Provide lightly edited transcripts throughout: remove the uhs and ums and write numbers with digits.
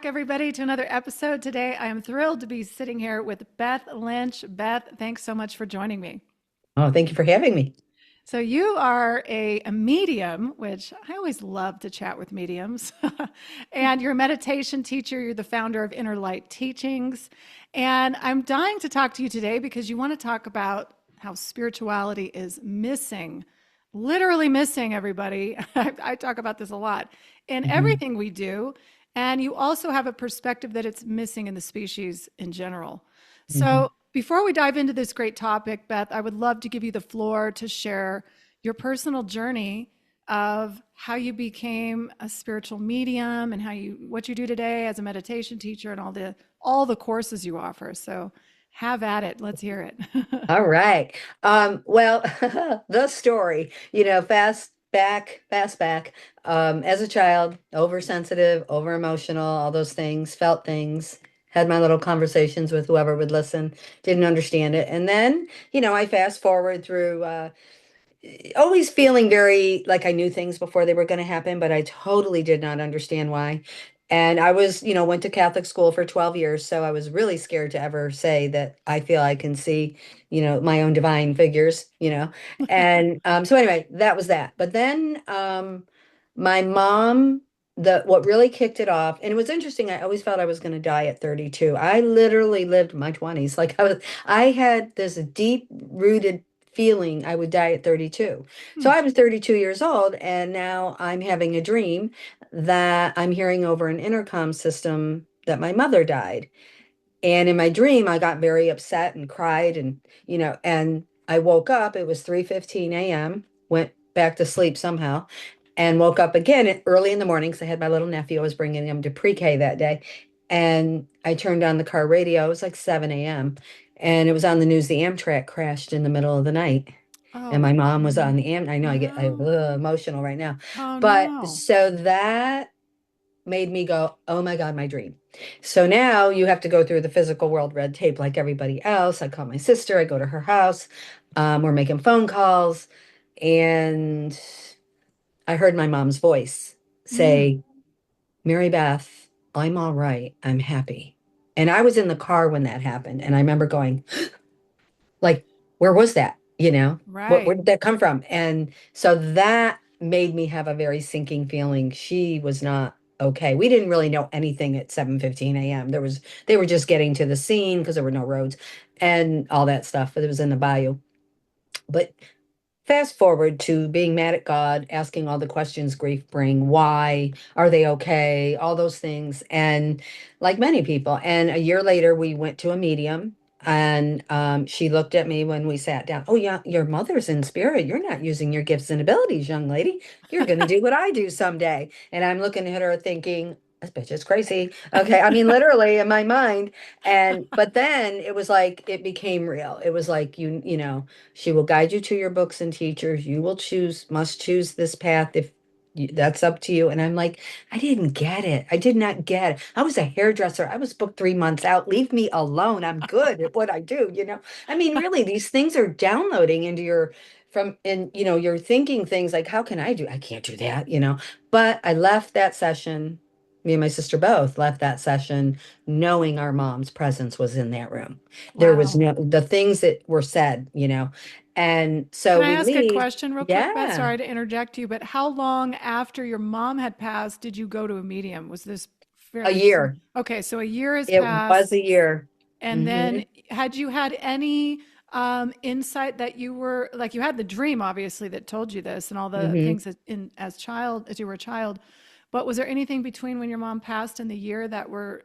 everybody, to another episode. Today, I am thrilled to be sitting here with Beth Lynch. Beth, thanks so much for joining me. Oh, thank you for having me. So, you are a medium, which I always love to chat with mediums. And you're a meditation teacher. You're the founder of Inner Light Teachings. And I'm dying to talk to you today because you want to talk about how spirituality is missing, literally missing, everybody. I talk about this a lot in Mhm, everything we do. And you also have a perspective that it's missing in the species in general. mhm. So, before we dive into this great topic, Beth, I would love to give you the floor to share your personal journey of how you became a spiritual medium and what you do today as a meditation teacher and all the courses you offer. So, have at it. Let's hear it. All right. Well, the story, fast back. As a child, oversensitive, over emotional, all those things, felt things, had my little conversations with whoever would listen, didn't understand it. And then, I fast forward through always feeling very like I knew things before they were going to happen, but I totally did not understand why. And I was, went to Catholic school for 12 years, so I was really scared to ever say that I feel I can see, my own divine figures. And so anyway, that was that. But then my mom, what really kicked it off, and it was interesting, I always felt I was going to die at 32. I literally lived my 20s. I had this deep rooted feeling I would die at 32. Hmm. So I was 32 years old, and now I'm having a dream that I'm hearing over an intercom system that my mother died. And in my dream, I got very upset and cried and I woke up, it was 3:15 a.m., went back to sleep somehow and woke up again early in the morning because I had my little nephew. I was bringing him to pre-K that day. And I turned on the car radio. It was like 7 a.m. And it was on the news. The Amtrak crashed in the middle of the night. And Oh, my mom was on the I know I no. emotional right now. Oh, But no. so that made me go, oh my God, my dream. So now you have to go through the physical world red tape like everybody else. I call my sister, I go to her house. We're making phone calls. And I heard my mom's voice Mm. say, Mary Beth, I'm all right. I'm happy. And I was in the car when that happened. And I remember going, like, where was that? Where Right. did that come from? And so that made me have a very sinking feeling. She was not okay. We didn't really know anything at 7:15 a.m. They were just getting to the scene because there were no roads and all that stuff. It was in the bayou. But fast forward to being mad at God, asking all the questions grief bring, why are they okay? All those things. And like many people. And a year later, we went to a medium and she looked at me when we sat down. Oh, yeah, your mother's in spirit. You're not using your gifts and abilities, young lady. You're going to do what I do someday. And I'm looking at her thinking, this bitch is crazy. Okay. I mean, literally in my mind. But then it was like, it became real. It was like, she will guide you to your books and teachers. You must choose this path if that's up to you. And I'm like, I didn't get it. I did not get it. I was a hairdresser. I was booked 3 months out. Leave me alone. I'm good at what I do. I mean, really, these things are downloading into you're thinking things like, how can I do? I can't do that. But I left that session. Me and my sister both left that session knowing our mom's presence was in that room. There was Wow. no the things that were said. And Can so I we ask a leave. question real quick, Beth? Yeah, Sorry to interject you, but how long after your mom had passed did you go to a medium? Was this a fairly soon? year. Okay, so a year has It passed. was a year. And Hmm. then had you had any insight that you were like you had the dream obviously that told you this and all the Hmm. things that as you were a child, but was there anything between when your mom passed and the year that were,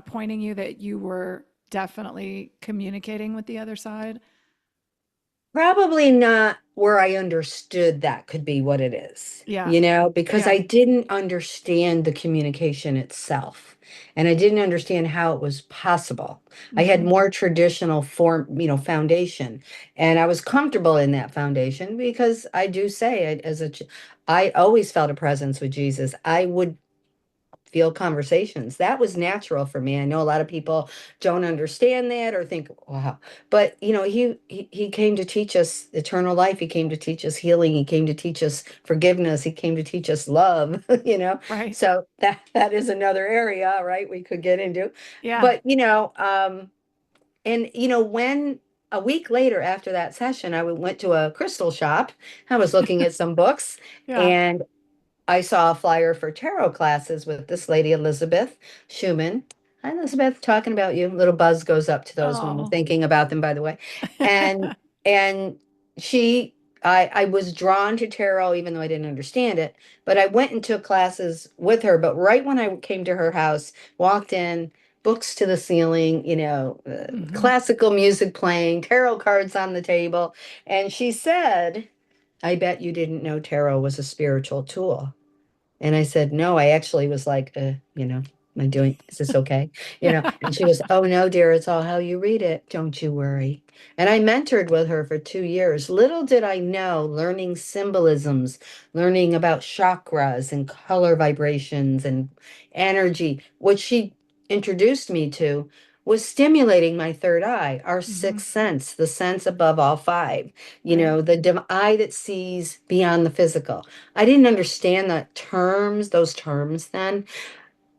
pointing you that you were definitely communicating with the other side? Probably not where I understood that could be what it is, Yeah. because Yeah. I didn't understand the communication itself and I didn't understand how it was possible. I had Hmm. more traditional foundation, and I was comfortable in that foundation because I do say I always felt a presence with Jesus. I would feel conversations. That was natural for me. I know a lot of people don't understand that or think, wow. But he came to teach us eternal life. He came to teach us healing. He came to teach us forgiveness. He came to teach us love, you know. Right. So that is another area, right, we could get into. Yeah. But and when a week later after that session, I went to a crystal shop. I was looking at some books, Yeah. and I saw a flyer for tarot classes with this lady, Elizabeth Schumann. Hi, Elizabeth, talking about you. Little buzz goes up to those when we're Oh. thinking about them, by the way. And and she, I was drawn to tarot even though I didn't understand it. But I went and took classes with her. But right when I came to her house, walked in, books to the ceiling, Hmm. classical music playing, tarot cards on the table, and she said, I bet you didn't know tarot was a spiritual tool. And I said, no, I actually was like, am I doing, is this okay? And she was, oh no, dear, it's all how you read it. Don't you worry. And I mentored with her for 2 years. Little did I know, learning symbolisms, learning about chakras and color vibrations and energy, what she introduced me to was stimulating my third eye, our Hmm. sixth sense, the sense above all five, Right. the eye that sees beyond the physical. I didn't understand those terms then,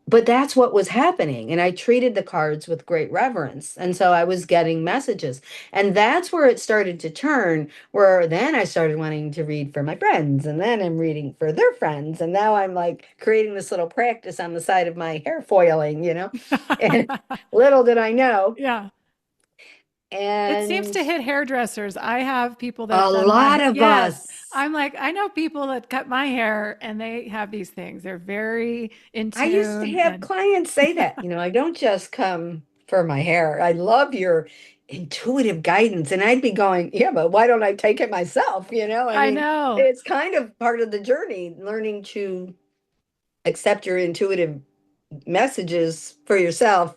but that's what was happening. And I treated the cards with great reverence. And so I was getting messages. And that's where it started to turn, where then I started wanting to read for my friends. And then I'm reading for their friends. And now I'm like creating this little practice on the side of my hair foiling. And little did I know. Yeah. It seems And to hit hairdressers. I have people that a have done lot my, of yes. us. I'm like, I know people that cut my hair and they have these things. They're very in I used to tune have and clients say that, I don't just come for my hair. I love your intuitive guidance. And I'd be going, yeah, but why don't I take it myself? I I mean, know. it's kind of part of the journey, learning to accept your intuitive messages for yourself,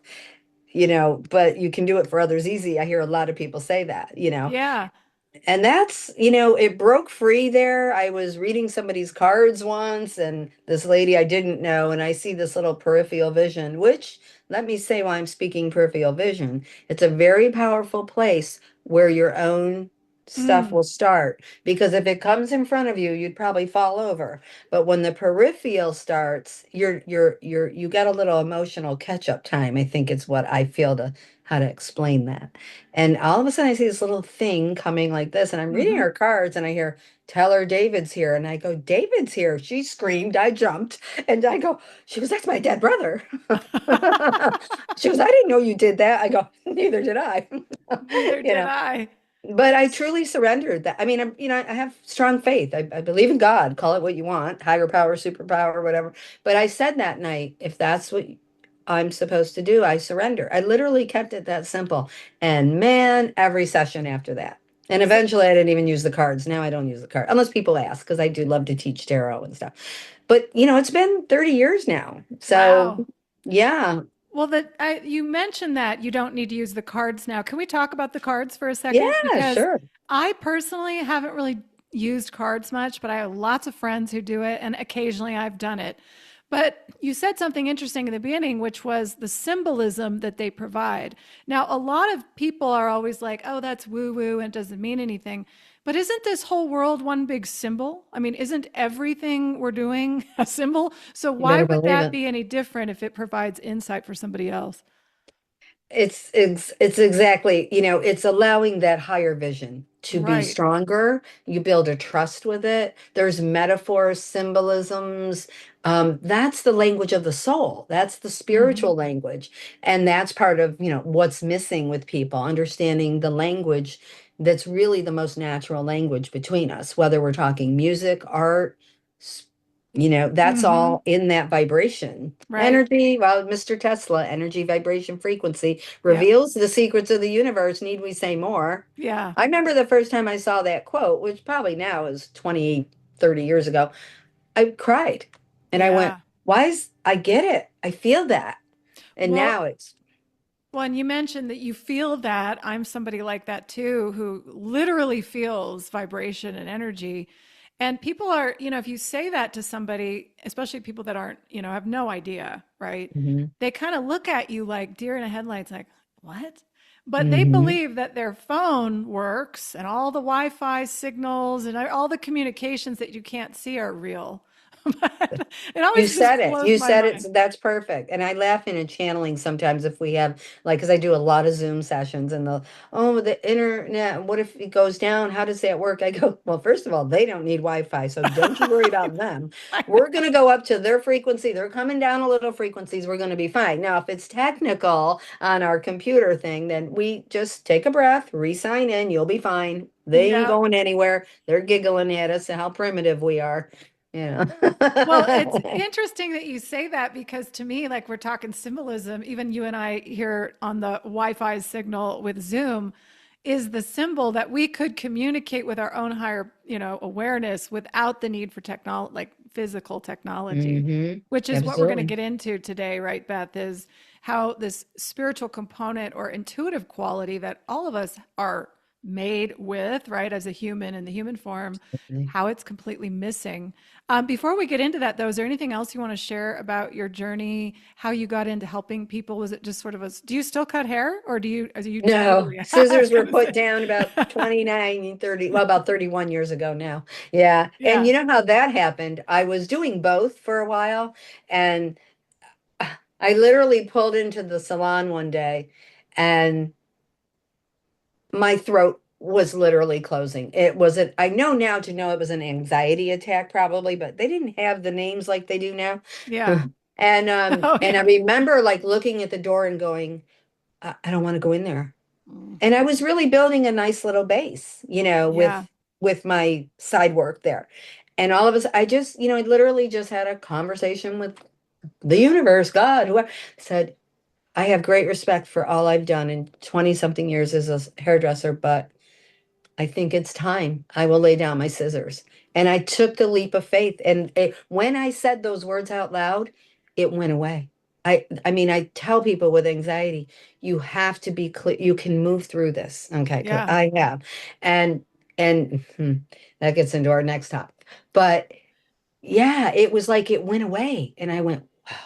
but you can do it for others easy. I hear a lot of people say that. Yeah. And that's, it broke free there. I was reading somebody's cards once, and this lady I didn't know, and I see this little peripheral vision, which, let me say why I'm speaking peripheral vision. It's a very powerful place where your own stuff Mm. will start. Because if it comes in front of you, you'd probably fall over. But when the peripheral starts, you got a little emotional catch-up time, I think is what I feel to how to explain that. And all of a sudden, I see this little thing coming like this, and I'm reading Hmm. her cards, and I hear, "Tell her David's here." And I go, "David's here." She screamed. I jumped, and I go, she goes, "That's my dead brother." She goes, "I didn't know you did that." I go, "Neither did I." Neither You did know, I. but I truly surrendered that. I mean, I have strong faith. I believe in God. Call it what you want, higher power, superpower, whatever. But I said that night, if that's what I'm supposed to do, I surrender. I literally kept it that simple. And man, every session after that. And So, eventually I didn't even use the cards. Now I don't use the card unless people ask, because I do love to teach tarot and stuff. But it's been 30 years now. So wow. yeah. Well, you mentioned that you don't need to use the cards now. Can we talk about the cards for a second? Yeah, Because sure. I personally haven't really used cards much, but I have lots of friends who do it, and occasionally I've done it. But you said something interesting in the beginning, which was the symbolism that they provide. Now, a lot of people are always like, oh, that's woo woo and it doesn't mean anything. But isn't this whole world one big symbol? I mean, isn't everything we're doing a symbol? So You why better would believe that it. be any different if it provides insight for somebody else? It's exactly, it's allowing that higher vision to be Right. stronger. You build a trust with it. There's metaphors, symbolisms. That's the language of the soul. That's the Hmm. spiritual language. And that's part of, what's missing with people, understanding the language that's really the most natural language between us, whether we're talking music, art, that's Hmm. all in that vibration. Right. Energy, well, Mr. Tesla, energy, vibration, frequency Yep. reveals the secrets of the universe. Need we say more? Yeah. I remember the first time I saw that quote, which probably now is 20, 30 years ago. I cried and I went, Yeah. I get it. I feel that. And Well, now it's, when you mentioned that you feel that, I'm somebody like that too, who literally feels vibration and energy. And people are, if you say that to somebody, especially people that aren't, have no idea, right? Hmm. They kind of look at you like deer in the headlights, like, what? But they Hmm. believe that their phone works and all the Wi Fi signals and all the communications that you can't see are real. But it You always said just it. blows You my said it. mind. So that's perfect. And I laugh in a channeling sometimes if we have, like, because I do a lot of Zoom sessions and the internet, what if it goes down? How does that work? I go, well, first of all, they don't need Wi-Fi, so don't you worry about them. I We're know. going to go up to their frequency. They're coming down a little frequencies. We're going to be fine. Now, if it's technical on our computer thing, then we just take a breath, re-sign in. You'll be fine. They ain't Yeah. going anywhere. They're giggling at us and how primitive we are. Yeah. Well, it's interesting that you say that because to me, like we're talking symbolism, even you and I here on the Wi Fi signal with Zoom is the symbol that we could communicate with our own higher, awareness without the need for technology, like physical technology, Hmm. which is what we're going to Absolutely. get into today, right, Beth? Is how this spiritual component or intuitive quality that all of us are made with, right, as a human in the human form, how it's completely missing. Before we get into that, though, is there anything else you want to share about your journey, how you got into helping people? Was it just sort of do you still cut hair or do you No, totally, I was scissors were going to put say, down about 29, 30. Well, about 31 years ago now. Yeah. And yeah, you know how that happened? I was doing both for a while, and I literally pulled into the salon one day and my throat was literally closing. It was I know now to know it was an anxiety attack probably, but they didn't have the names like they do now. yeah. Oh, And I yeah. remember like looking at the door and going, I don't want to go in there. Mm, And I was really building a nice little base, yeah, with my side work there. And all of us, I just, I literally just had a conversation with the universe, God, whoever said, I have great respect for all I've done in 20 something years as a hairdresser, but I think it's time. I will lay down my scissors. And I took the leap of faith. And when I said those words out loud, it went away. I mean, I tell people with anxiety, you have to be clear. You can move through this. Okay, because yeah, I have. And that gets into our next topic. But yeah, it was like it went away. And I went, wow.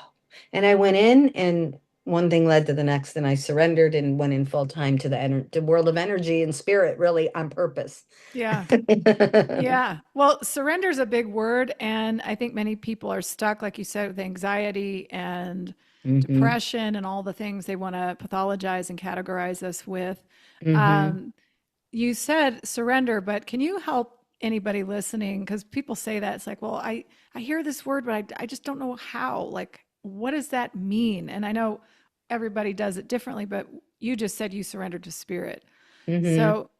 And I went in and one thing led to the next, and I surrendered and went in full time to the world of energy and spirit, really on purpose. yeah. Yeah. Well, surrender is a big word. And I think many people are stuck, like you said, with anxiety and Hmm. depression and all the things they want to pathologize and categorize us with. Hmm. Um, you said surrender, but can you help anybody listening? Because people say that it's like, well, I hear this word, but I just don't know how. Like, what does that mean? And I know everybody does it differently, but you just said you surrendered to spirit. Hmm. So,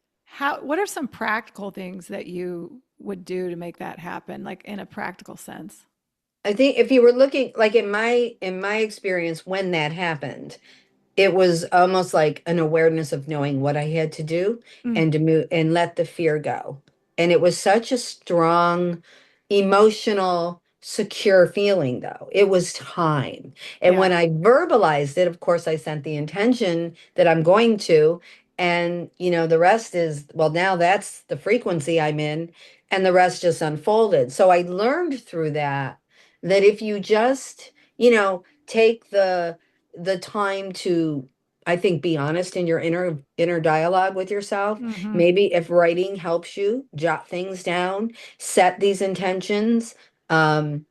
what are some practical things that you would do to make that happen, like in a practical sense? I think if you were looking like in my experience when that happened, it was almost like an awareness of knowing what I had to do Mm, and to move and let the fear go. And it was such a strong, emotional, secure feeling, though. It was time. And when yeah. I verbalized it, of course, I sent the intention that I'm going to. And, the rest is, well, now that's the frequency I'm in. And the rest just unfolded. So I learned through that if you just, take the time to, I think, be honest in your inner dialogue with yourself. Hmm. Maybe if writing helps you, jot things down, set these intentions. Um,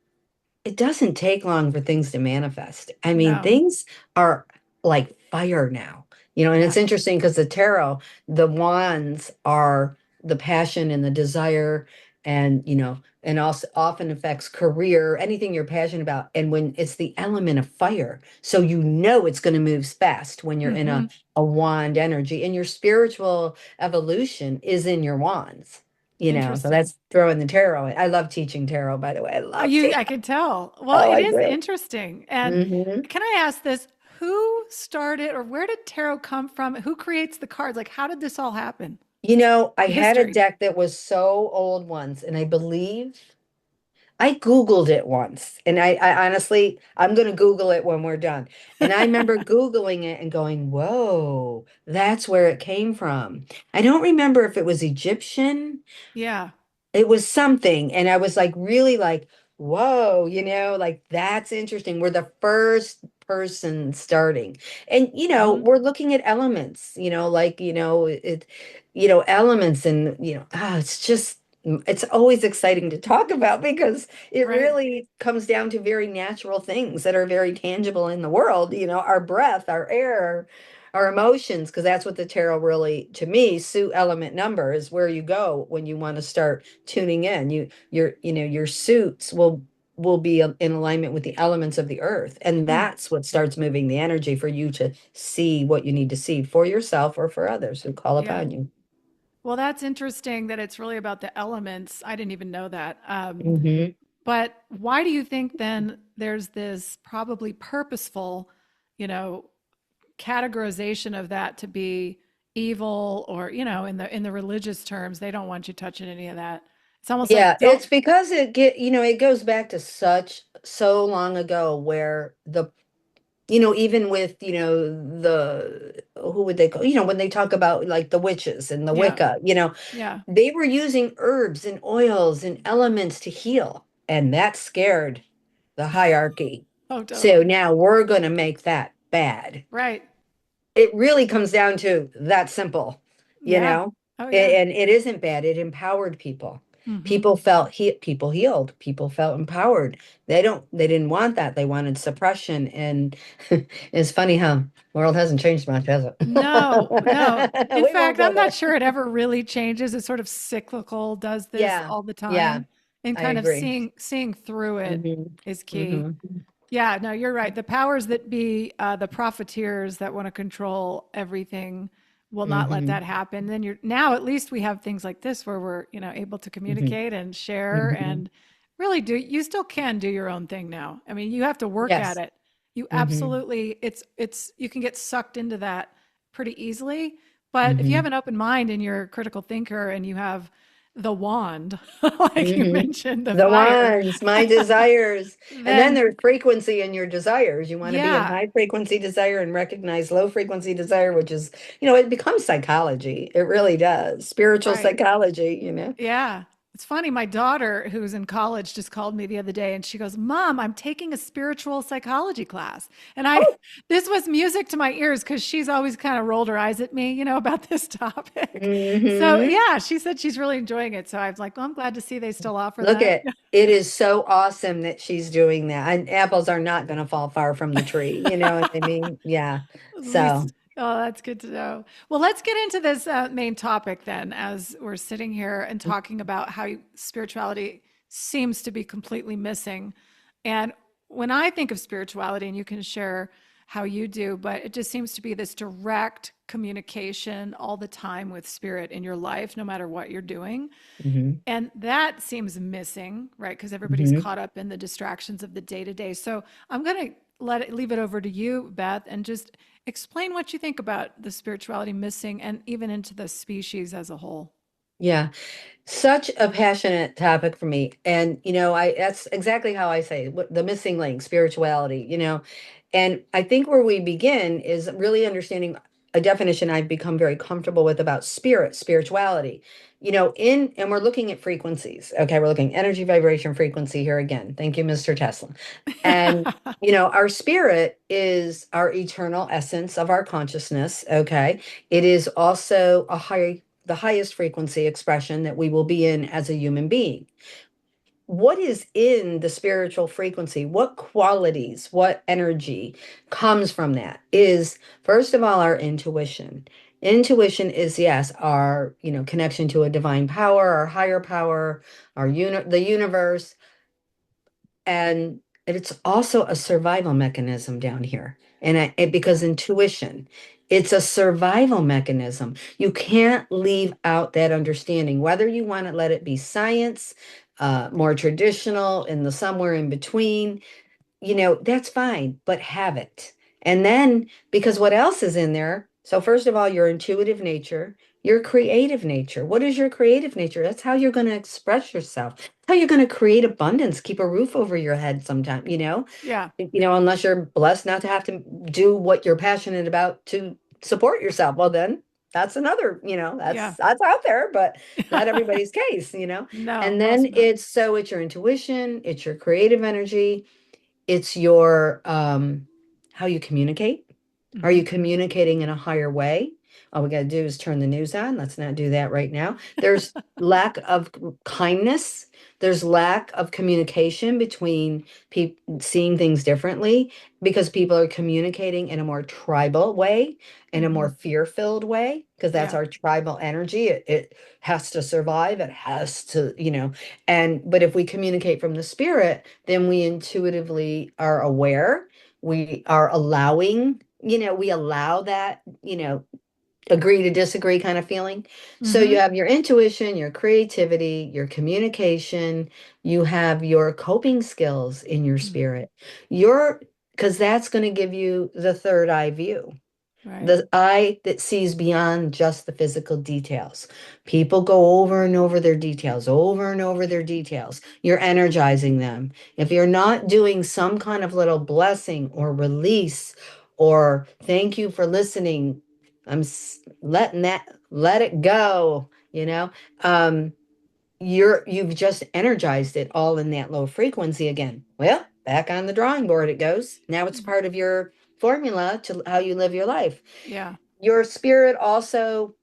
it doesn't take long for things to manifest. I mean, No. things are like fire now, and it's Yeah. interesting because the tarot, the wands are the passion and the desire, and and also often affects career, anything you're passionate about. And when it's the element of fire, so it's going to move fast when you're in Hmm. a wand energy, and your spiritual evolution is in your wands. So Interesting. that's throwing the tarot in. I love teaching tarot, by the way. I love I teaching. can tell. Well, Oh, it I is do. interesting. And Hmm. can I ask this? Who started or where did tarot come from? Who creates the cards? Like, how did this all happen? I The had a history. deck that was so old once, and I believe I Googled it once. And I honestly, I'm going to Google it when we're done. And I remember Googling it and going, whoa, that's where it came from. I don't remember if it was Egyptian. Yeah. it was something. And I was like, really like, whoa, like that's interesting. We're the first person starting. And, Hmm. we're looking at elements, like, elements and, it's just, it's always exciting to talk about because it Right. really comes down to very natural things that are very tangible in the world, our breath, our air, our emotions, because that's what the tarot really, to me, suit element number is where you go when you want to start tuning in. Your suits will be in alignment with the elements of the earth, and Hmm. that's what starts moving the energy for you to see what you need to see for yourself or for others who call Yeah. upon you. Well, that's interesting that it's really about the elements. I didn't even know that. Hmm. But why do you think then there's this probably purposeful, you know, categorization of that to be evil, or, in the religious terms, they don't want you touching any of that. It's almost Yeah, like it's don't. because it goes back to so long ago where even with, who would they call, when they talk about like the witches and the Yeah. Wicca, Yeah. they were using herbs and oils and elements to heal, and that scared the hierarchy. Oh, So totally. now we're going to make that bad. Right. It really comes down to that simple, you Yeah. know? Oh, yeah. And it isn't bad. It empowered people. Hmm. People healed. People felt empowered. They didn't want that. They wanted suppression. And it's funny how the world hasn't changed much, has it? No, no. In We won't fact, go I'm not there. sure it ever really changes. It's sort of cyclical, does this Yeah. all the Yeah. time. And I kind of agree. seeing through it Hmm. is key. Hmm. Yeah, no, you're right. The powers that be, the profiteers that want to control everything will not let Hmm. that happen. Then you're now, at least we have things like this where we're, able to Hmm. communicate and share Hmm. and really do. You still can do your own thing now. I mean, you have to work at Yes. it. You Hmm. absolutely, you can get sucked into that pretty easily. But if you have Hmm. an open mind and you're a critical thinker and you have the wand, like you Hmm. mentioned, the The fire, ones, my desires. And then then there's frequency in your desires. You want to be in yeah, high frequency desire and recognize low frequency desire, which is, it becomes psychology. It really does. Spiritual right. psychology. Yeah. It's funny. My daughter, who's in college, just called me the other day and she goes, Mom, I'm taking a spiritual psychology class. And Oh, this was music to my ears because she's always kind of rolled her eyes at me, about this topic. So, hmm. yeah, she said she's really enjoying it. So I was like, well, I'm glad to see they still offer Look that. at it is so awesome that she's doing that. And apples are not going to fall far from the tree. You know what I mean? Yeah. At So, least, oh, that's good to know. Well, let's get into this main topic then, as we're sitting here and talking about how spirituality seems to be completely missing. And when I think of spirituality, and you can share how you do, but it just seems to be this direct communication all the time with spirit in your life, no matter what you're doing. hmm. And that seems missing, right? Because everybody's Hmm. caught up in the distractions of the day to day. So I'm going to leave it over to you, Beth, and just explain what you think about the spirituality missing and even into the species as a whole. Yeah. Such a passionate topic for me. And, I that's exactly how I say the missing link, spirituality, And I think where we begin is really understanding a definition I've become very comfortable with about spirituality. And we're looking at frequencies. Okay, we're looking energy, vibration, frequency here again. Thank you, Mr. Tesla. And our spirit is our eternal essence of our consciousness. Okay. It is also the highest frequency expression that we will be in as a human being. What is in the spiritual frequency? What qualities, what energy comes from that is, first of all, our intuition. Intuition is, yes, our, connection to a divine power, our higher power, the universe, and it's also a survival mechanism down here. Because Yeah. intuition, it's a survival mechanism. You can't leave out that understanding, whether you want to let it be science, more traditional, in the somewhere in between, that's fine, but have it. And then, because what else is in there? So, first of all, your intuitive nature, your creative nature. What is your creative nature? That's how you're going to express yourself. That's how you're going to create abundance, keep a roof over your head sometime, Yeah. unless you're blessed not to have to do what you're passionate about to support yourself. Well, then That's another, Yeah. that's out there, but not everybody's case. No, And most then not. it's your intuition, it's your creative energy, it's your how you communicate. Are Hmm. you communicating in a higher way? All we got to do is turn the news on. Let's not do that right now. There's lack of kindness. There's lack of communication between people seeing things differently because people are communicating in a more tribal way, in a Hmm. more fear-filled way, because that's Yeah. our tribal energy. It has to survive. It has to. But if we communicate from the spirit, then we intuitively are aware. We are allowing, we allow that, agree to disagree kind of feeling. So you Hmm. have your intuition, your creativity, your communication, you have your coping skills in your spirit. Your, because that's going to give you the third eye view, Right. the eye that sees beyond just the physical details. People go over and over their details, over and over their details. You're energizing them. If you're not doing some kind of little blessing or release or thank you for listening, letting that, let it go, you've just energized it all in that low frequency again. Well, back on the drawing board it goes. Now it's part of your formula to how you live your life. Yeah. Your spirit also,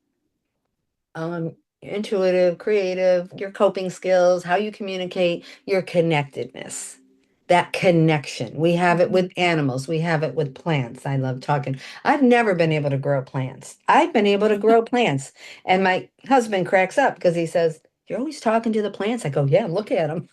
intuitive, creative, your coping skills, how you communicate, your connectedness. That connection. We have it Hmm. with animals. We have it with plants. I love talking. I've never been able to grow plants. I've been able to grow plants. And my husband cracks up because he says, "You're always talking to the plants." I go, "Yeah, look at them."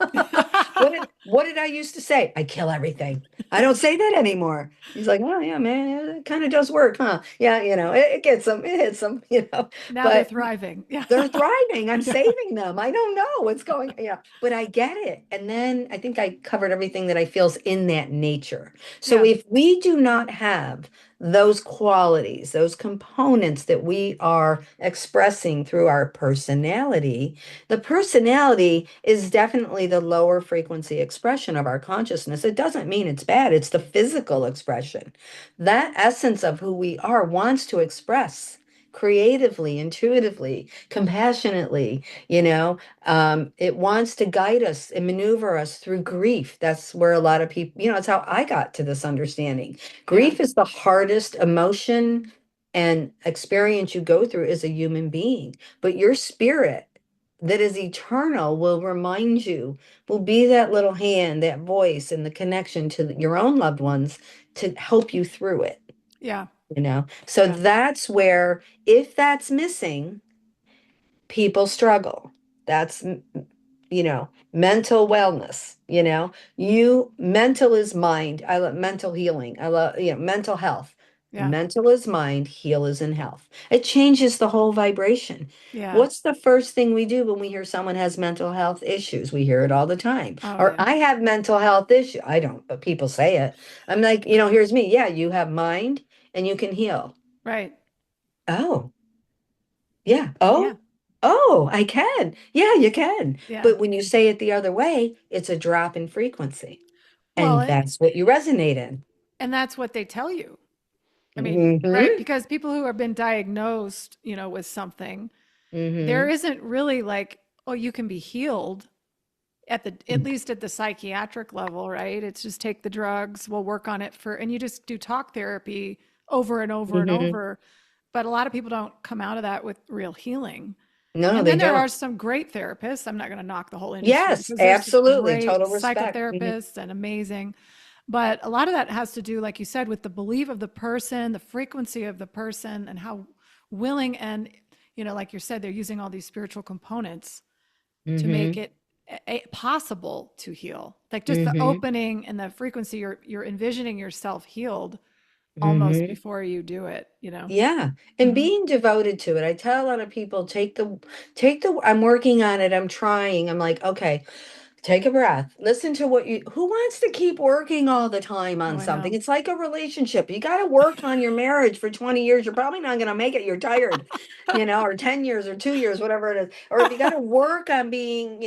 What did I used to say? I kill everything. I don't say that anymore. He's like, "Oh yeah, man, yeah, it kind of does work, huh?" Yeah, it gets them, it hits them. Now they're But thriving. Yeah. they're thriving. I'm Yeah. saving them. I don't know what's going, but I get it. And then I think I covered everything that I feels in that nature. So Yeah. if we do not have those qualities, those components that we are expressing through our personality, the personality is definitely the lower frequency expression of our consciousness. It doesn't mean it's bad. It's the physical expression. That essence of who we are wants to express creatively, intuitively, compassionately, it wants to guide us and maneuver us through grief. That's where a lot of people, that's how I got to this understanding. Yeah. Grief is the hardest emotion and experience you go through as a human being, but your spirit that is eternal will remind you, will be that little hand, that voice, and the connection to your own loved ones to help you through it. Yeah. So Yeah. that's where, if that's missing, people struggle. That's, mental wellness, mental is mind. I love mental healing. I love, mental health. Yeah. Mental is mind, heal is in health. It changes the whole vibration. Yeah. What's the first thing we do when we hear someone has mental health issues? We hear it all the time. Oh, Or yeah. I have mental health issue. I don't, but people say it. I'm like, here's me. Yeah, you have mind and you can heal. Right. Oh, yeah. Yeah. Oh, I can. Yeah, you can. Yeah. But when you say it the other way, it's a drop in frequency. Well, And that's what you resonate in. and that's what they tell you. I mean, right? Mm-hmm. Because people who have been diagnosed, with something, there Mm-hmm. isn't really like, oh, you can be healed at least at the psychiatric level, right? It's just take the drugs, we'll work on it and you just do talk therapy over and over and Mm-hmm. over. But a lot of people don't come out of that with real healing. No, And they then there don't. are some great therapists. I'm not going to knock the whole industry Yes, because there's some absolutely. great Total respect. psychotherapists and amazing. But a lot of that has to do, like you said, with the belief of the person, the frequency of the person, and how willing and, like you said, they're using all these spiritual components to make Mm-hmm. it possible to heal. Like just the Mm-hmm. opening and the frequency, you're envisioning yourself healed almost Mm-hmm. before you do it. Yeah. And Hmm. being devoted to it. I tell a lot of people, I'm working on it. I'm trying. I'm like, okay. Take a breath. Listen to who wants to keep working all the time Oh, on I something? know. It's like a relationship. You got to work on your marriage for 20 years. You're probably not going to make it. You're tired, or 10 years or 2 years, whatever it is. Or if you got to work on being,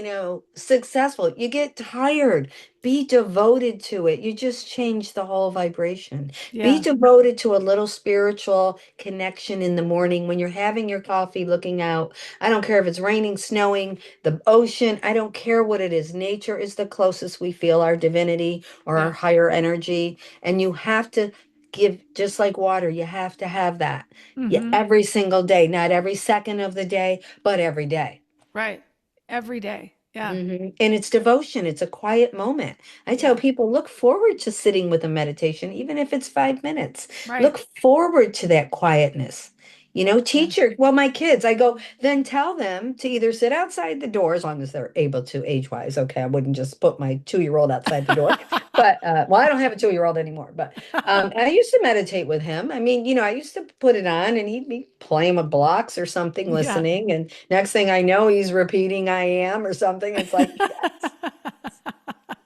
successful, you get tired. Be devoted to it. You just change the whole vibration. Be Yeah. devoted to a little spiritual connection in the morning when you're having your coffee, looking out. I don't care if it's raining, snowing, the ocean, I don't care what it is. Nature is the closest we feel our divinity or our Yeah. higher energy. And you have to give, just like water, you have to have that. Yeah, Mm-hmm. every single day, not every second of the day, but every day. Right. Every day. Yeah. And it's devotion. It's a quiet moment. I tell Yeah. people, look forward to sitting with a meditation, even if it's 5 minutes. Right. Look forward to that quietness. Yeah. Teacher, well, my kids, I go, then tell them to either sit outside the door as long as they're able to age-wise. Okay, I wouldn't just put my 2-year-old outside the door. But well, I don't have a 2-year-old anymore, but I used to meditate with him. I mean, I used to put it on and he'd be playing with blocks or something, Yeah. listening. And next thing I know, he's repeating I am or something. It's like,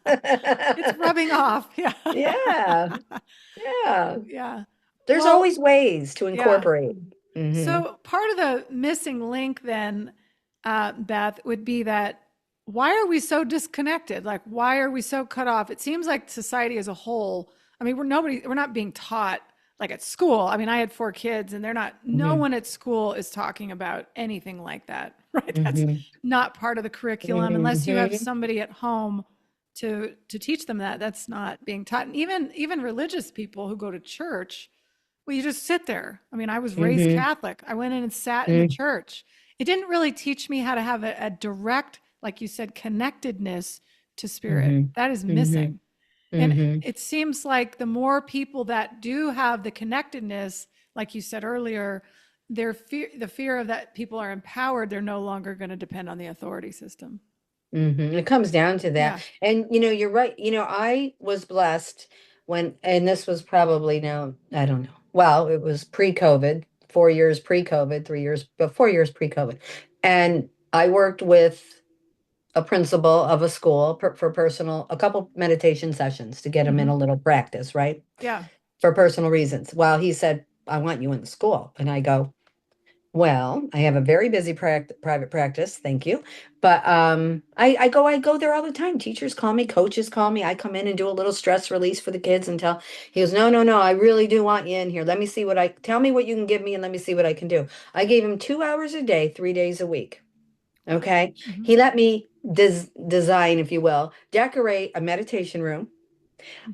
It's rubbing off. Yeah. yeah, yeah. Yeah. There's Well, always ways to yeah. incorporate. Hmm. So part of the missing link then, Beth, would be that why are we so disconnected? Like, why are we so cut off? It seems like society as a whole, I mean, we're not being taught like at school. I mean, I had 4 kids and no Hmm. one at school is talking about anything like that, right? That's Hmm. not part of the curriculum unless you have Hmm. somebody at home to teach them that. That's not being taught. And even religious people who go to church, well, you just sit there. I mean, I was raised Hmm. Catholic. I went in and sat in the church. It didn't really teach me how to have a direct, like you said, connectedness to spirit. Hmm. That is Hmm. missing. And Hmm. it seems like the more people that do have the connectedness, like you said earlier, the fear of that people are empowered, they're no longer going to depend on the authority system. It comes down to that. Yeah. And you're right. I was blessed and this was probably now, I don't know. Well, it was pre-COVID, 4 years pre-COVID, 3 years, but 4 years pre-COVID. And I worked with a principal of a school for a couple meditation sessions to get him in Hmm. a little practice, right? Yeah. For personal reasons. Well, he said, I want you in the school. And I go, well, I have a very busy private practice, thank you. But I go there all the time. Teachers call me, coaches call me. I come in and do a little stress release for the kids until he goes, no, no, no, I really do want you in here. Let me see tell me what you can give me and let me see what I can do. I gave him 2 hours a day, 3 days a week. Wow. Okay. Hmm. He let me design, if you will, decorate a meditation room.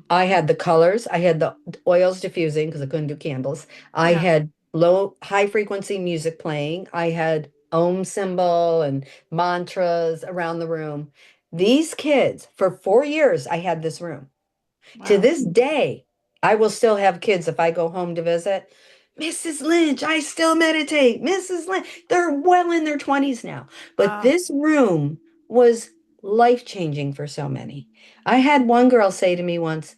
I had the colors, I had the oils diffusing because I couldn't do candles. I Yeah. had high frequency music playing. I had Om symbol and mantras around the room. These kids, for 4 years, I had this room. To Wow. this day, I will still have kids if I go home to visit. Mrs. Lynch, I still meditate. Mrs. Lynch, they're well in their 20s now. But Wow. this room was life-changing for so many. I had one girl say to me once,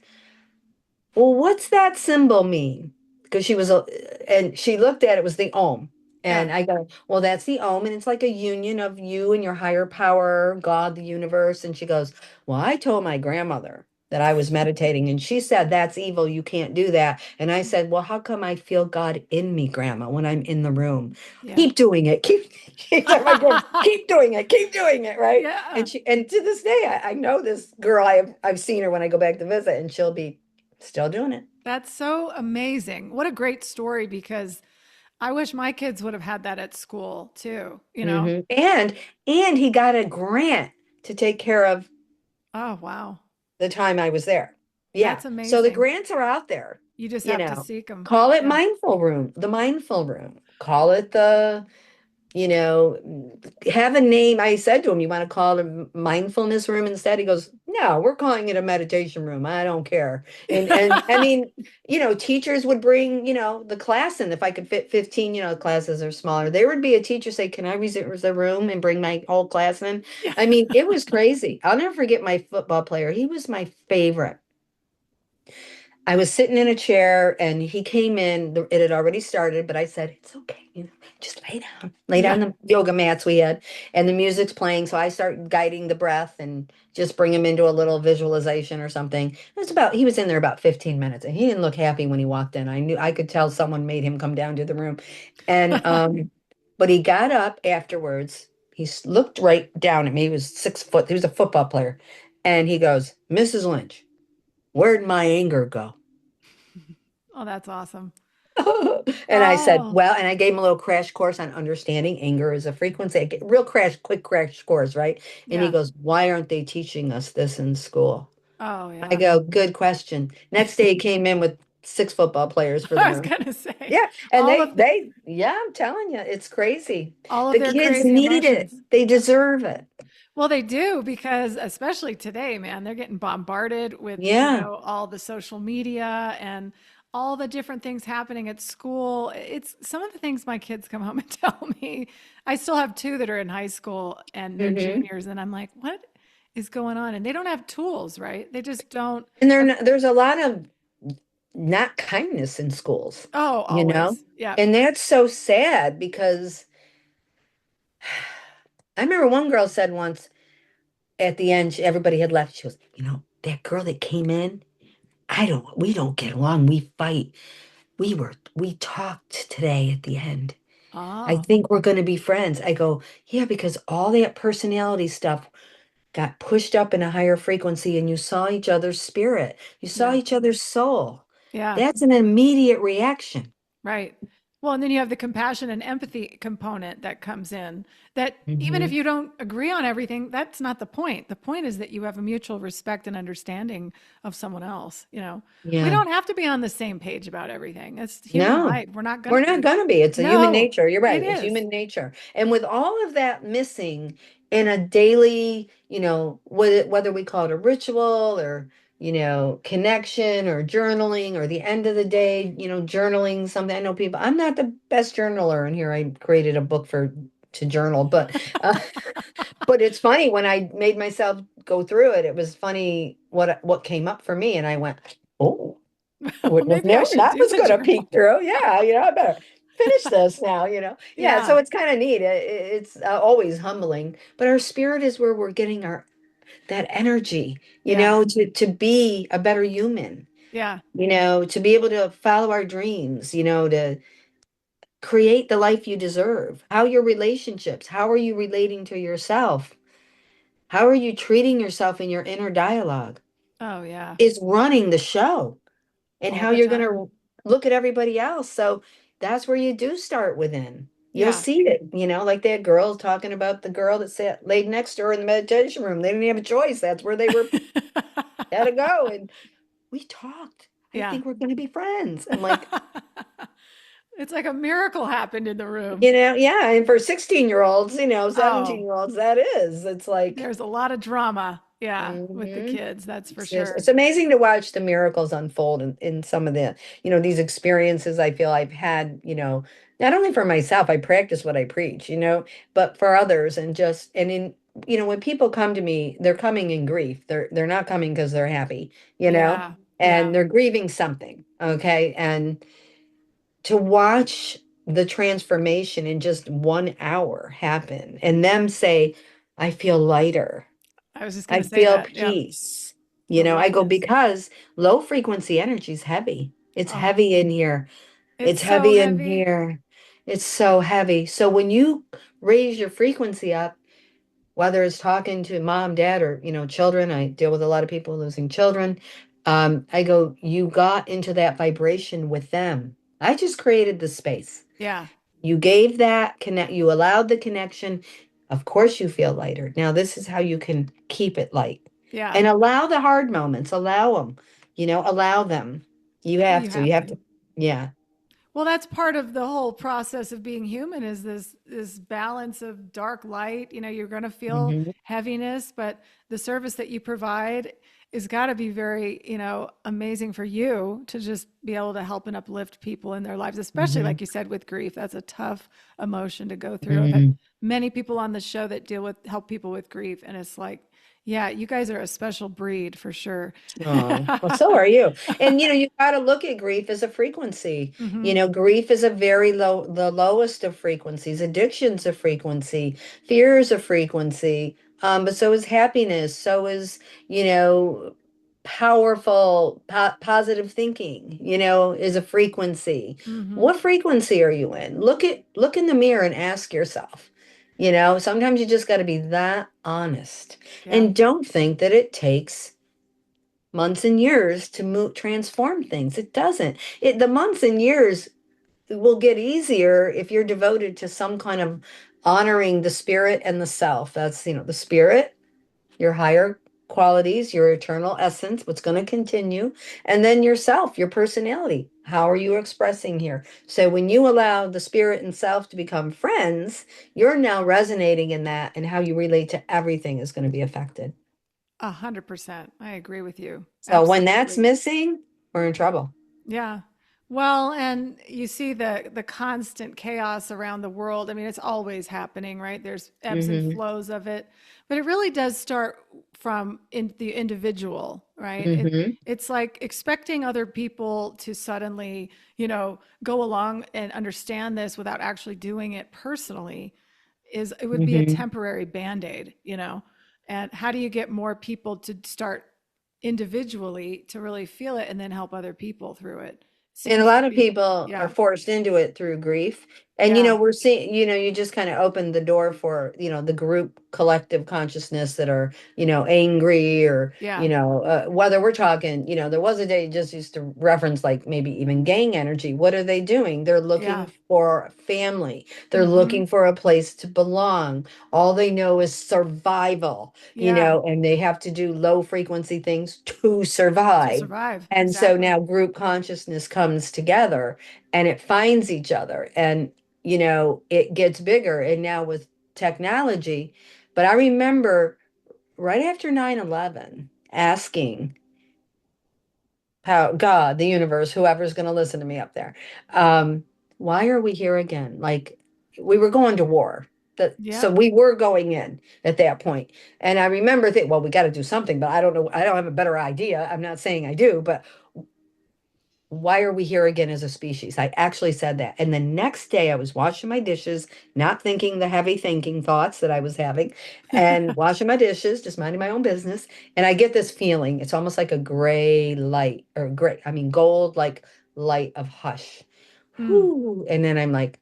well, what's that symbol mean? Because and she looked at it, was the Om. Yeah. And I go, well, that's the Om. And it's like a union of you and your higher power, God, the universe. And she goes, well, I told my grandmother that I was meditating, and she said, that's evil. You can't do that. And I said, well, how come I feel God in me, Grandma, when I'm in the room? Yeah. Keep doing it. Keep like my grandma, keep doing it, right? Yeah. And to this day, I know this girl. I've seen her when I go back to visit, and she'll be still doing it. That's so amazing. What a great story because I wish my kids would have had that at school too, you know? Hmm. And he got a grant to take care of Oh, wow. the time I was there. Yeah. That's So the amazing. grants are out there, You just you have to know. seek them. Call it Yeah. the mindful room. Call it you know, have a name. I said to him, you want to call it a mindfulness room instead? He goes, no, we're calling it a meditation room. I don't care. And I mean, teachers would bring, the class in. If I could fit 15, classes are smaller. There would be a teacher say, can I reserve the room and bring my whole class in? Yeah. I mean, it was crazy. I'll never forget my football player. He was my favorite. I was sitting in a chair and he came in. It had already started, but I said, it's okay. Just lay Yeah. down the yoga mats we had, and the music's playing. So I start guiding the breath and just bring him into a little visualization or something. He was in there about 15 minutes and he didn't look happy when he walked in. I could tell someone made him come down to the room. And, but he got up afterwards. Looked right down at me. He was 6 foot. He was a football player. And he goes, Mrs. Lynch, where'd my anger go? Oh, that's awesome. And I said, Oh, well, and I gave him a little crash course on understanding anger as a frequency. Real quick crash course, right? And he yeah. goes, why aren't they teaching us this in school? Oh, I yeah. go, good question. Next day he came in with 6 football players for the I was room. gonna say Yeah. And all of the, yeah, I'm telling you, it's crazy. all of The their kids crazy need it. emotions. They deserve it. Well, they do because especially today, man, they're getting bombarded with, Yeah. all the social media and all the different things happening at school. It's some of the things my kids come home and tell me. I still have two that are in high school and they're Hmm. juniors, and I'm like, what is going on? And they don't have tools, right? They just don't And have, there's a lot of not kindness in schools, oh, you know? always. Yeah. And that's so sad because I remember one girl said once at the end, everybody had left. She goes, that girl that came in, we don't get along. We fight. We talked today at the end. I Oh, think we're going to be friends. I go, yeah, because all that personality stuff got pushed up in a higher frequency and you saw each other's spirit. You saw yeah. each other's soul. Yeah. That's an immediate reaction. Right. Well, and then you have the compassion and empathy component that comes in, that even if Hmm. you don't agree on everything, that's not the point. The point is that you have a mutual respect and understanding of someone else. We Yeah. don't have to be on the same page about everything. It's human No, life. We're not going we're to not be. going to be. It's a human No, nature. You're it right. It's is. human nature. And with all of that missing in a daily, whether we call it a ritual or, connection or journaling or the end of the day, journaling something. I know people, I'm not the best journaler, and here I created a book to journal, uh, but it's funny when I made myself go through it, it was funny what came up for me. And I went, oh. I Well, wouldn't have maybe I known should that do was the going to journal. peek through. Yeah, I better finish this now. Yeah, Yeah. so it's kind of neat. It's always humbling, but our spirit is where we're getting our that energy, Yeah. to be a better human, Yeah. to be able to follow our dreams, to create the life you deserve. How your relationships, how are you relating to yourself? How are you treating yourself in your inner dialogue? Oh, yeah. Is running the show. And All how the you're going time. to look at everybody else. So that's where you do start within. You'll Yeah. see it, like that girl talking about the girl that laid next to her in the meditation room. They didn't have a choice. That's where they had to go. And we talked. I Yeah. think we're going to be friends. I'm like, It's like a miracle happened in the room. yeah. And for 16-year-olds, Oh, 17-year-olds, that is. It's like, there's a lot of drama, yeah, with the mhm. kids, that's for It's sure. amazing to watch the miracles unfold in some of these experiences I feel I've had, not only for myself, I practice what I preach, but for others when people come to me, they're coming in grief. They're not coming because they're happy, Yeah, yeah, and they're grieving something. Okay. And to watch the transformation in just 1 hour happen and them say, I feel lighter. I was just I gonna say feel that, yep, peace. the I go lightness. because low frequency energy is heavy. It's Oh, heavy in here. it's It's so heavy in heavy. here. It's so heavy. So when you raise your frequency up, whether it's talking to mom, dad, or children, I deal with a lot of people losing children. I go, you got into that vibration with them. I just created the space. Yeah, You gave you allowed the connection. Of course, you feel lighter. Now, this is how you can keep it light yeah, and allow the hard moments, allow them. you You have have to. to, yeah. Well, that's part of the whole process of being human, is this balance of dark light. You're going to feel Hmm. heaviness, but the service that you provide is got to be very, amazing for you to just be able to help and uplift people in their lives, especially Hmm. like you said with grief. That's a tough emotion to go through. I've had Hmm. many people on the show that help people with grief. And it's like, yeah, you guys are a special breed for sure. Oh, well, so are you. And you got to look at grief as a frequency. Hmm. Grief is a very low, the lowest of frequencies. Addiction's a frequency. Fear is a frequency. But so is happiness. So is, you know, powerful, positive thinking, is a frequency. Hmm. What frequency are you in? Look in the mirror and ask yourself. Sometimes you just got to be that honest Yeah. and don't think that it takes months and years to transform things. It doesn't. The months and years will get easier if you're devoted to some kind of honoring the spirit and the self. That's, the spirit, your higher qualities, your eternal essence, what's going to continue, and then yourself, your personality. How are you expressing here? So when you allow the spirit and self to become friends, you're now resonating in that, and how you relate to everything is going to be affected. 100%. I agree with you. So when that's Absolutely. missing, we're in trouble. Yeah. Well, and you see the constant chaos around the world. I mean, it's always happening, right? There's ebbs and Hmm. flows of it, but it really does start from the individual, right? Hmm. It's like expecting other people to suddenly, go along and understand this without actually doing it personally it would be a Hmm. temporary band-aid. And how do you get more people to start individually to really feel it and then help other people through it? And a Seems to lot of be, people are yeah, forced into it through grief. And, yeah, we're seeing, you just kind of opened the door for, the group collective consciousness that are, angry or, yeah, whether we're talking, there was a day you just used to reference like maybe even gang energy. What are they doing? They're looking yeah. for family. They're Mm-hmm. looking for a place to belong. All they know is survival, Yeah, and they have to do low frequency things to to survive. survive. And so Exactly. now group consciousness comes together and it finds each other and, it gets bigger. And now with technology, but I remember right after 9/11 asking how God, the universe, whoever's going to listen to me up there, um, why are we here again? Like we were going to war. So Yep. we were going in at that point. And I remember thinking, well, we got to do something, but I don't know. I don't have a better idea. I'm not saying I do, but why are we here again as a species? I actually said that. And the next day I was washing my dishes, not thinking the heavy thinking thoughts that I was having, and washing my dishes, just minding my own business. And I get this feeling. It's almost like a gray light or gray, I mean, gold like light of hush. Mm, Whoo. And then I'm like,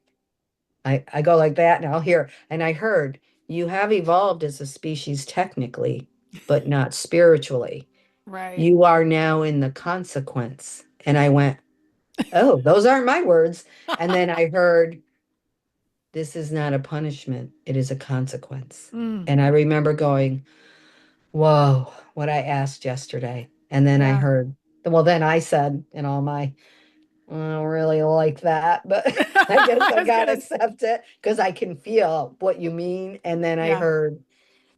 I go like that and I'll hear, and I heard, you have evolved as a species technically, but not spiritually. right. You are now in the consequence. And I went, oh, those aren't my words. And then I heard, this is not a punishment, it is a consequence. Mm, And I remember going, whoa, what I asked yesterday. And then I yeah. heard, well, then I said, in all my, I don't really like that, but I guess I I was got to gonna, accept it because I can feel what you mean. And then I yeah, heard,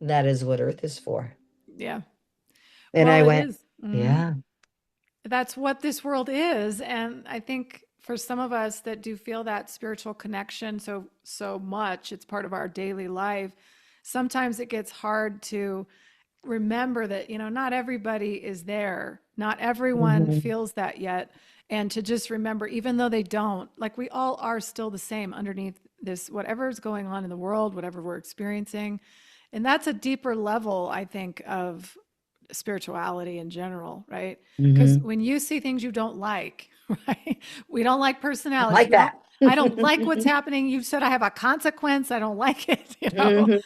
that is what Earth is for. yeah. And Well, I it went, is. Mhm. yeah. That's what this world is. And I think for some of us that do feel that spiritual connection so much, it's part of our daily life. Sometimes it gets hard to remember that, not everybody is there. Not everyone Mhm. feels that yet. And to just remember, even though they don't, like we all are still the same underneath this, whatever's going on in the world, whatever we're experiencing. And that's a deeper level, I think, of spirituality in general, right? Because Mhm. when you see things you don't like, right? We don't like I personalities. like We don't, that. I don't like what's happening. You said I have a consequence. I don't like it. Mhm.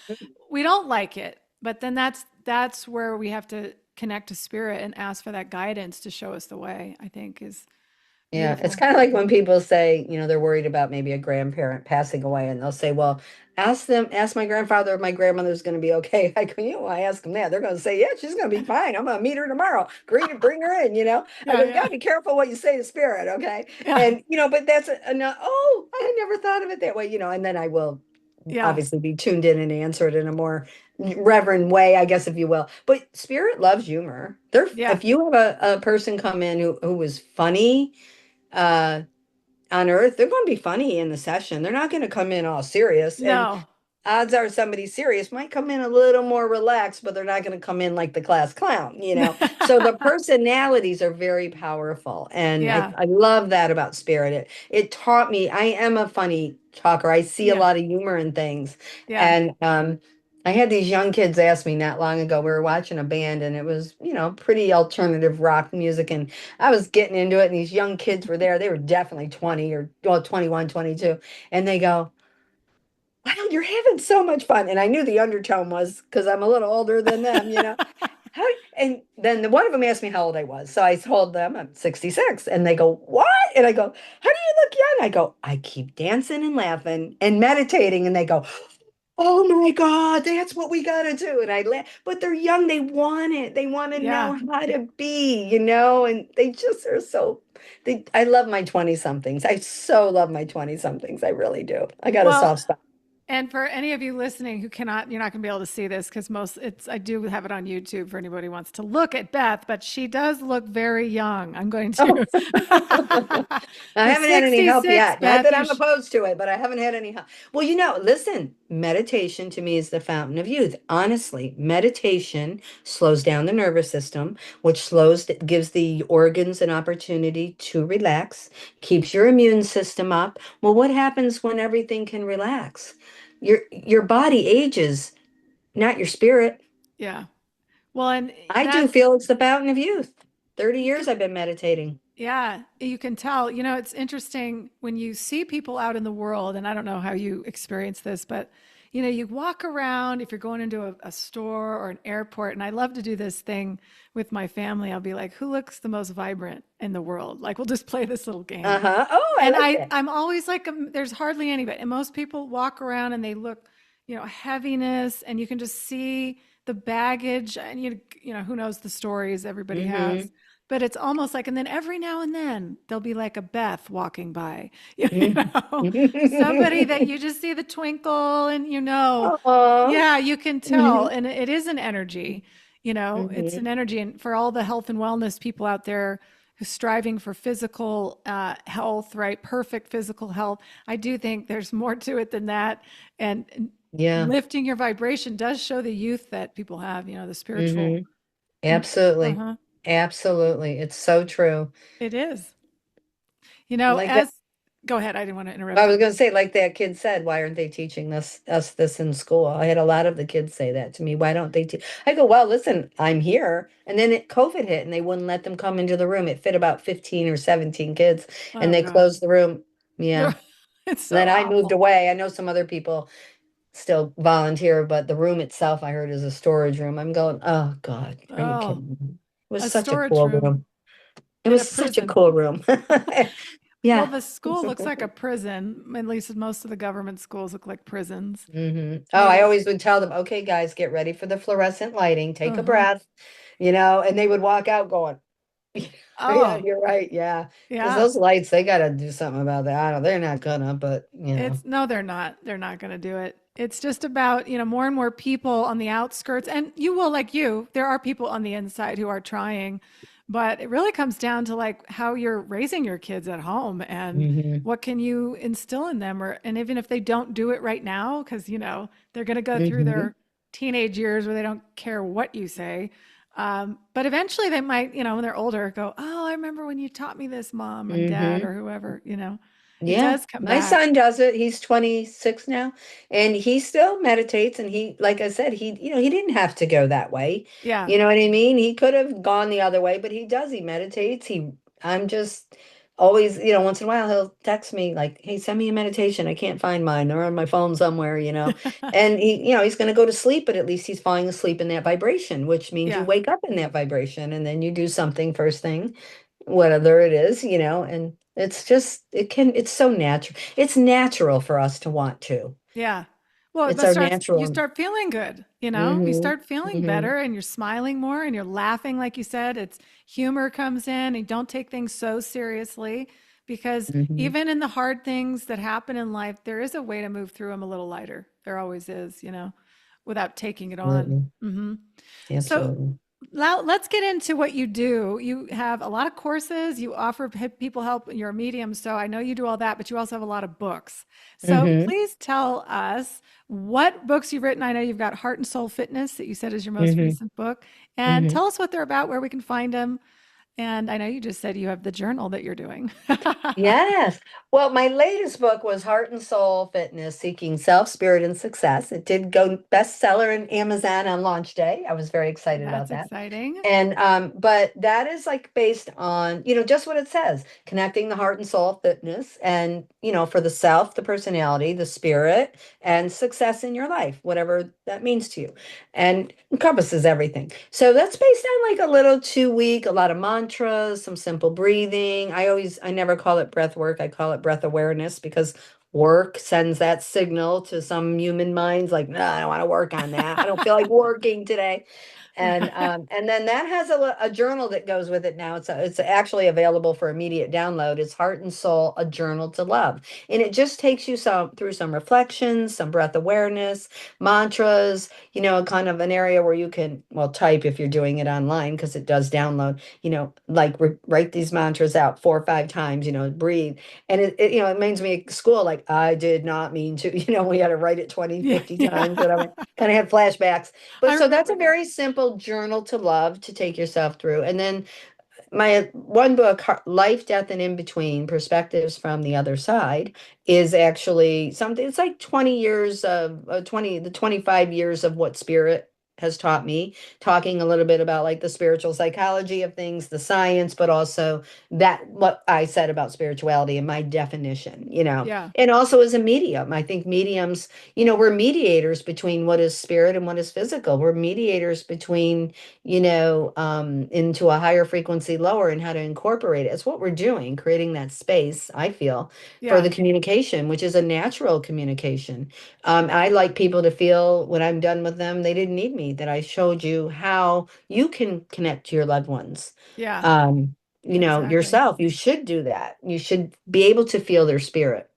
We don't like it. But then that's where we have to connect to spirit and ask for that guidance to show us the way, I think is Yeah, it's beautiful. kind of like when people say, they're worried about maybe a grandparent passing away, and they'll say, "Well, ask my grandfather if my grandmother's going to be okay." I go, I ask them that, they're going to say, "Yeah, she's going to be fine. I'm going to meet her tomorrow. Greet her, bring her in." I Yeah, go, "You got yeah. to be careful what you say to spirit, okay?" Yeah. And but that's oh, I had never thought of it that way, and then I will Yeah. obviously be tuned in and answer it in a more reverent way, I guess, if you will. But spirit loves humor. Yeah. If you have a person come in who was funny uh on Earth, they're going to be funny in the session. They're not going to come in all serious. And No. odds are somebody serious might come in a little more relaxed, but they're not going to come in like the class clown, you know? So the personalities are very powerful. And Yeah. I love that about spirit. It taught me, I am a funny talker. I see a Yeah. lot of humor in things. Yeah. And I had these young kids ask me not long ago, we were watching a band and it was, you know, pretty alternative rock music. And I was getting into it. And these young kids were there. They were definitely 20 or well, 21, 22. And they go, wow, you're having so much fun. And I knew the undertone was because I'm a little older than them, you know. How, and then one of them asked me how old I was. So I told them I'm 66. And they go, what? And I go, how do you look young? I go, I keep dancing and laughing and meditating. And they go, oh my God, that's what we got to do. And I laugh, but they're young. They want it. They want to Yeah. know how to be, you know, and they just are so, I love my 20 somethings. I so love my 20 somethings. I really do. I got a Well, soft spot. and for any of you listening who cannot, you're not going to be able to see this because I do have it on YouTube for anybody who wants to look at Beth, but she does look very young. I'm going Oh. to. I You're haven't had any help 66, yet. Not Beth. that I'm opposed to it, but I haven't had any help. Well, you know, listen, meditation to me is the fountain of youth. Honestly, meditation slows down the nervous system, which gives the organs an opportunity to relax, keeps your immune system up. Well, what happens when everything can relax? Your body ages, not your spirit. Yeah. Well, and I do that's, feel it's the fountain of youth. 30 you years can, I've been meditating. yeah, you can tell. You know, it's interesting when you see people out in the world, and I don't know how you experience this, but you walk around if you're going into a store or an airport, and I love to do this thing with my family. I'll be like, who looks the most vibrant in the world? Like, we'll just play this little game. Uh-huh. Oh, I And like that. I'm always like, there's hardly anybody. And most people walk around and they look, heaviness, and you can just see the baggage, and who knows the stories everybody has. Mm-hmm. But it's almost like, and then every now and then there'll be like a Beth walking by, somebody that Mm-hmm. you just see the twinkle, and Oh. yeah, you can tell. Mm-hmm. And it is an energy, it's an Mm-hmm. energy. And for all the health and wellness people out there who's striving for physical health, right? Perfect physical health. I do think there's more to it than that. And Yeah. lifting your vibration does show the youth that people have, the spiritual. Mm-hmm. Absolutely. Uh-huh. Absolutely. It's so true. It is. Like that. As go ahead, I didn't want to I interrupt was you. going to say, like that kid said, why aren't they teaching us this in school? I had a lot of the kids say that to me. Why don't they teach? I go, well, listen, I'm here. And then COVID hit and they wouldn't let them come into the room. It fit about 15 or 17 kids and Oh they God. closed the room. Yeah. It's And then so I moved awful. away. I know some other people still volunteer, but the room itself, I heard, is a storage room. I'm going, oh God, are you Oh, kidding me? It was a such a storage cool room room. It in a was such a prison. cool room. Well, Yeah. the school looks like a prison. At least most of the government schools look like prisons. Oh, They I will. always would tell them, okay, guys, get ready for the fluorescent lighting, take a Uh-huh. breath, you know, and they would walk out going, yeah, Oh, you're right. Yeah. Because yeah. those lights, they got to do something about that. I don't, they're not gonna, but you know. It's no, they're not. They're not going to do it. It's just about, more and more people on the outskirts. And you will, like there are people on the inside who are trying, but it really comes down to like how you're raising your kids at home and Hmm. what can you instill in them, and even if they don't do it right now, because they're going to go through Hmm. their teenage years where they don't care what you say. But eventually they might, when they're older, go, oh, I remember when you taught me this, mom and dad, Hmm. or whoever, it Yeah, does come my back. son does it. He's 26 now, and he still meditates. And he, like I said, he didn't have to go that way. Yeah. You know what I mean? He could have gone the other way, but he does. He meditates. I'm just always, once in a while he'll text me like, "Hey, send me a meditation. I can't find mine. They're on my phone somewhere." And he's going to go to sleep, but at least he's falling asleep in that vibration, which means you Yeah. wake up in that vibration, and then you do something first thing whatever it is, and it's so natural. It's natural for us to want to. Yeah. Well, It's but our you natural. start feeling good, you Hmm. start feeling Hmm. better, and you're smiling more, and you're laughing, like you said. It's humor comes in, and don't take things so seriously, because Hmm. even in the hard things that happen in life, there is a way to move through them a little lighter. There always is, without taking it on. Absolutely. Hmm. So Absolutely. Now, let's get into what you do. You have a lot of courses, you offer people help, you're a medium. So I know you do all that, but you also have a lot of books. So Hmm. please tell us what books you've written. I know you've got Heart and Soul Fitness that you said is your most Hmm. recent book. And Hmm. tell us what they're about, where we can find them. And I know you just said you have the journal that you're doing. Yes. Well, my latest book was Heart and Soul Fitness, Seeking Self, Spirit, and Success. It did go bestseller in Amazon on launch day. I was very excited about That's that. exciting. And but that is like based on, just what it says, connecting the heart and soul fitness and, for the self, the personality, the spirit, and success in your life, whatever that means to you. And encompasses everything. So that's based on like a little 2 week, a lot of mantras, some simple breathing. I never call it breath work. I call it breath awareness because work sends that signal to some human minds like, no, I don't want to work on that. I don't feel like working today. And then that has a journal that goes with it now. It's actually available for immediate download. It's Heart and Soul, a Journal to Love. And it just takes you through some reflections, some breath awareness, mantras, kind of an area where you can, well, type if you're doing it online because it does download, like write these mantras out 4 or 5 times, breathe. And it reminds me of school, like I did not mean to, we had to write it 20, Yeah, 50 yeah. times, whatever. Kind of had flashbacks. I But so that's remember a that. very simple journal to love to take yourself through. And then my one book, Life, Death, and In Between Perspectives from the Other Side, is actually something, it's like 20 years of 25 years of what spirit has taught me, talking a little bit about like the spiritual psychology of things, the science, but also that what I said about spirituality and my definition, Yeah, and also as a medium. I think mediums, we're mediators between what is spirit and what is physical. We're mediators between into a higher frequency, lower, and how to incorporate it. It's what we're doing, creating that space, I feel, for the yeah, communication, which is a natural communication. I like people to feel when I'm done with them, they didn't need me, that I showed you how you can connect to your loved ones. yeah, Um, exactly. yourself, you should do that. You should be able to feel their spirit,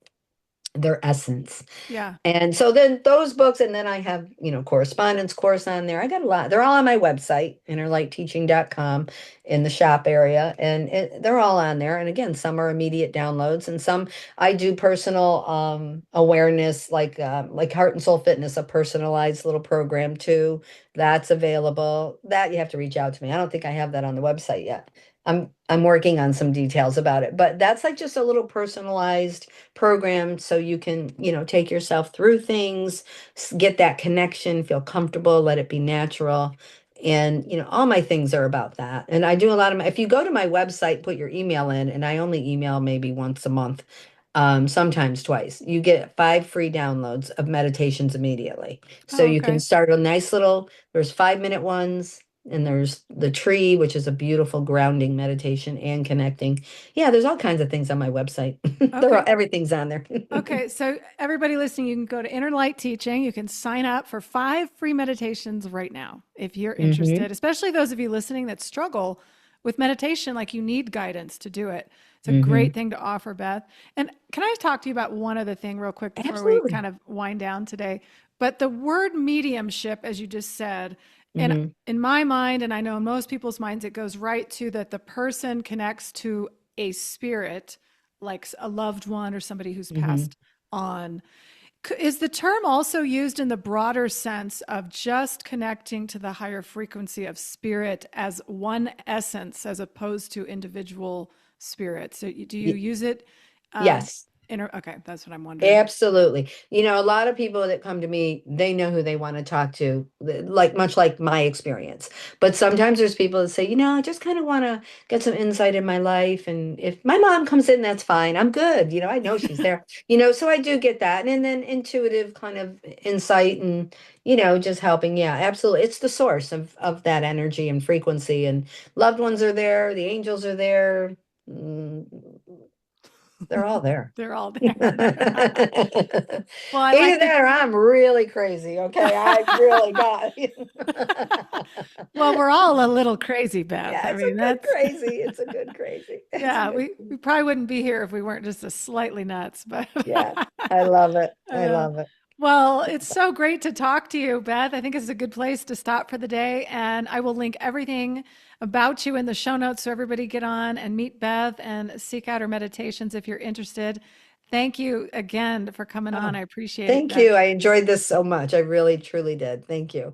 their essence. Yeah. And so then those books, and then I have, correspondence course on there. I got a lot. They're all on my website, innerlightteaching.com, in the shop area. And they're all on there. And again, some are immediate downloads and some I do personal awareness, like Heart and Soul Fitness, a personalized little program too. That's available. That you have to reach out to me. I don't think I have that on the website yet. I'm working on some details about it, but that's like just a little personalized program so you can, take yourself through things, get that connection, feel comfortable, let it be natural. And, all my things are about that. And I do a lot of if you go to my website, put your email in, and I only email maybe once a month, sometimes twice, you get 5 free downloads of meditations immediately. So Oh, you can okay. start a nice little, there's 5 minute ones. And there's the tree, which is a beautiful grounding meditation and connecting. Yeah, there's all kinds of things on my website. Okay. Everything's on there. Okay. So, everybody listening, you can go to Inner Light Teaching. You can sign up for 5 free meditations right now if you're Hmm. interested, especially those of you listening that struggle with meditation, like you need guidance to do it. It's a great Hmm. thing to offer, Beth. And can I talk to you about one other thing real quick before we Absolutely. kind of wind down today? But the word mediumship, as you just said, and Hmm. in my mind, and I know in most people's minds, it goes right to that the person connects to a spirit, like a loved one or somebody who's Hmm. passed on. Is the term also used in the broader sense of just connecting to the higher frequency of spirit as one essence as opposed to individual spirits? So do you use it? Um, Yes. okay, that's what I'm wondering. Absolutely. A lot of people that come to me, they know who they want to talk to, like much like my experience. But sometimes there's people that say, I just kind of want to get some insight in my life. And if my mom comes in, that's fine. I'm good. I know she's there. So I do get that. And then intuitive kind of insight and, just helping. Yeah, absolutely. It's the source of that energy and frequency. And loved ones are there, the angels are there. Mm, they're all there. They're all Either there. Well, I like to. that or I'm really crazy. Okay. I really got Well, we're all a little crazy, Beth. Yeah, I it's a mean, good that's crazy. It's a good crazy. It's a yeah. good We probably wouldn't be here if we weren't just a slightly nuts. But Yeah. I love it. I I know. love it. Well, it's so great to talk to you, Beth. I think it's a good place to stop for the day. And I will link everything about you in the show notes so everybody get on and meet Beth and seek out her meditations if you're interested. Thank you again for coming on. Oh, I appreciate it, thank Beth. you. I enjoyed this so much. I really, truly did. Thank you.